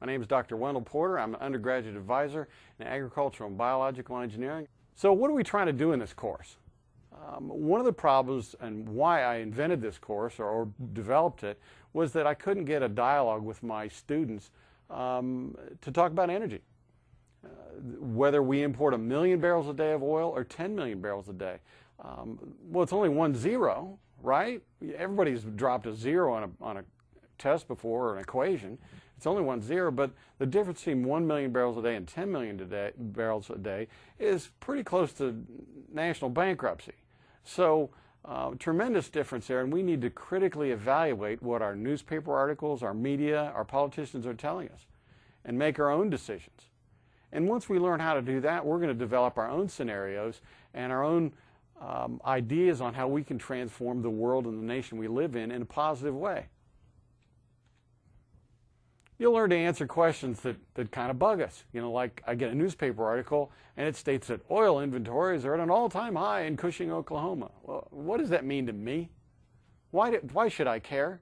My name is Dr. Wendell Porter. I'm an undergraduate advisor in agricultural and biological engineering. So what are we trying to do in this course? One of the problems and why I invented this course or developed it was that I couldn't get a dialogue with my students to talk about energy. Whether we import 1 million barrels a day of oil or 10 million barrels a day. Well, it's only 1 0, right? Everybody's dropped a zero on a test before or an equation. It's only 1 0, but the difference between 1 million barrels a day and 10 million barrels a day is pretty close to national bankruptcy. So tremendous difference there, and we need to critically evaluate what our newspaper articles, our media, our politicians are telling us and make our own decisions. And once we learn how to do that, we're going to develop our own scenarios and our own ideas on how we can transform the world and the nation we live in a positive way. You'll learn to answer questions that kind of bug us. You know, like I get a newspaper article and it states that oil inventories are at an all-time high in Cushing, Oklahoma. Well, what does that mean to me? Why should I care?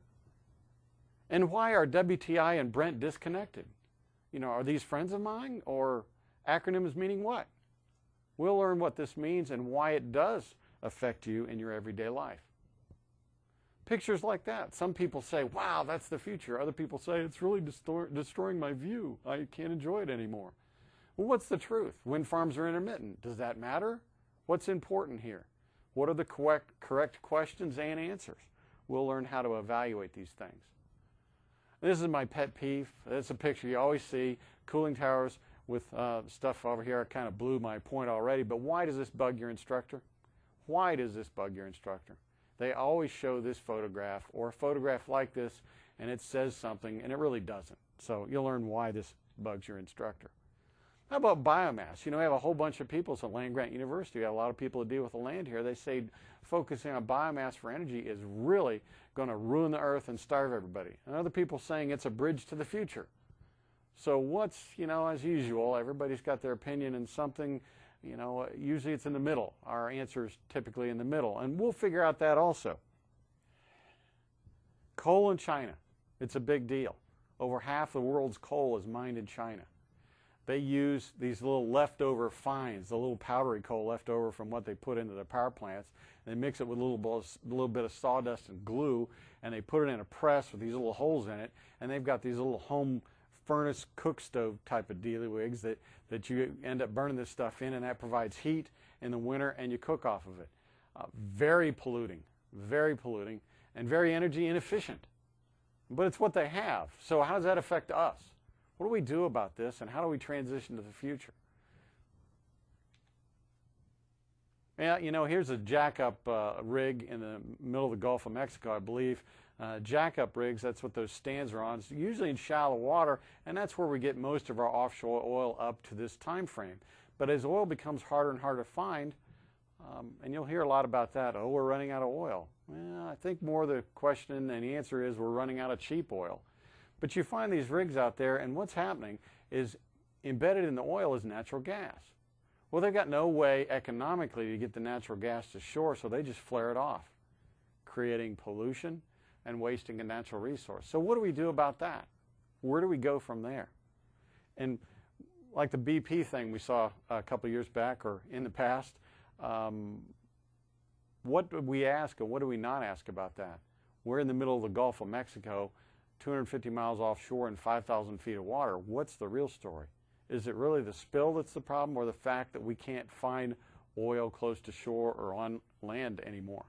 And why are WTI and Brent disconnected? You know, are these friends of mine, or acronyms meaning what? We'll learn what this means and why it does affect you in your everyday life. Pictures like that. Some people say, wow, that's the future. Other people say, it's really destroying my view. I can't enjoy it anymore. Well, what's the truth? Wind farms are intermittent. Does that matter? What's important here? What are the correct questions and answers? We'll learn how to evaluate these things. This is my pet peeve. It's a picture you always see, cooling towers with stuff over here. I kind of blew my point already, but why does this bug your instructor? Why does this bug your instructor? They always show this photograph or a photograph like this, and it says something, and it really doesn't. So you'll learn why this bugs your instructor. How about biomass? You know, we have a whole bunch of people. So land-grant university, we have a lot of people that deal with the land here. They say focusing on biomass for energy is really going to ruin the earth and starve everybody. And other people saying it's a bridge to the future. So what's, you know, as usual, everybody's got their opinion in something. You know, usually it's in the middle. Our answer is typically in the middle. And we'll figure out that also. Coal in China. It's a big deal. Over half the world's coal is mined in China. They use these little leftover fines, the little powdery coal left over from what they put into their power plants. They mix it with a little bit of sawdust and glue, and they put it in a press with these little holes in it. And they've got these little home furnace cook stove type of dealywigs that you end up burning this stuff in, and that provides heat in the winter, and you cook off of it. Very polluting, and very energy inefficient. But it's what they have. So how does that affect us? What do we do about this, and how do we transition to the future? Yeah, you know, here's a jack-up rig in the middle of the Gulf of Mexico, I believe. Jack-up rigs, that's what those stands are on. It's usually in shallow water, and that's where we get most of our offshore oil up to this time frame. But as oil becomes harder and harder to find, and you'll hear a lot about that, oh, we're running out of oil. Well, I think more the question and the answer is we're running out of cheap oil. But you find these rigs out there, and what's happening is embedded in the oil is natural gas. Well, they've got no way economically to get the natural gas to shore, so they just flare it off, creating pollution and wasting a natural resource. So what do we do about that? Where do we go from there? And like the BP thing we saw a couple of years back or in the past, what do we ask or what do we not ask about that? We're in the middle of the Gulf of Mexico, 250 miles offshore and 5,000 feet of water. What's the real story? Is it really the spill that's the problem, or the fact that we can't find oil close to shore or on land anymore?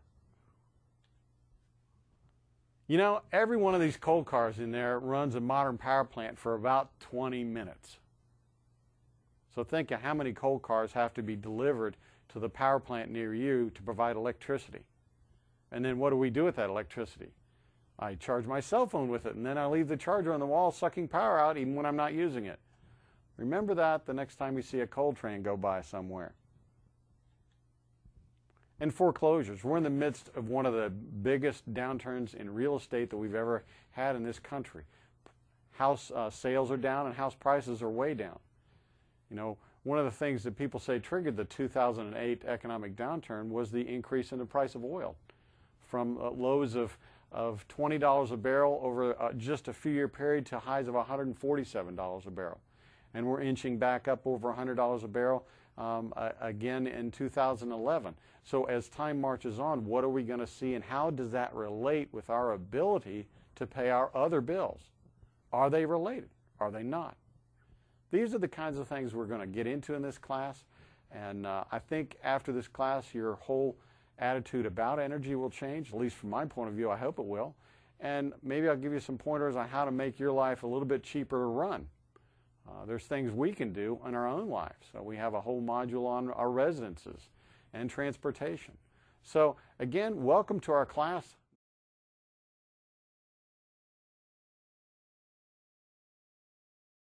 You know, every one of these coal cars in there runs a modern power plant for about 20 minutes. So think of how many coal cars have to be delivered to the power plant near you to provide electricity. And then what do we do with that electricity? I charge my cell phone with it, and then I leave the charger on the wall sucking power out even when I'm not using it. Remember that the next time you see a coal train go by somewhere. And foreclosures. We're in the midst of one of the biggest downturns in real estate that we've ever had in this country. House sales are down and house prices are way down. You know, one of the things that people say triggered the 2008 economic downturn was the increase in the price of oil from lows of of $20 a barrel over just a few year period to highs of $147 a barrel. And we're inching back up over $100 a barrel again in 2011. So as time marches on, what are we going to see, and how does that relate with our ability to pay our other bills? Are they related? Are they not? These are the kinds of things we're going to get into in this class, and I think after this class your whole attitude about energy will change, at least from my point of view. I hope it will. And maybe I'll give you some pointers on how to make your life a little bit cheaper to run. There's things we can do in our own lives. So we have a whole module on our residences and transportation. So again, welcome to our class.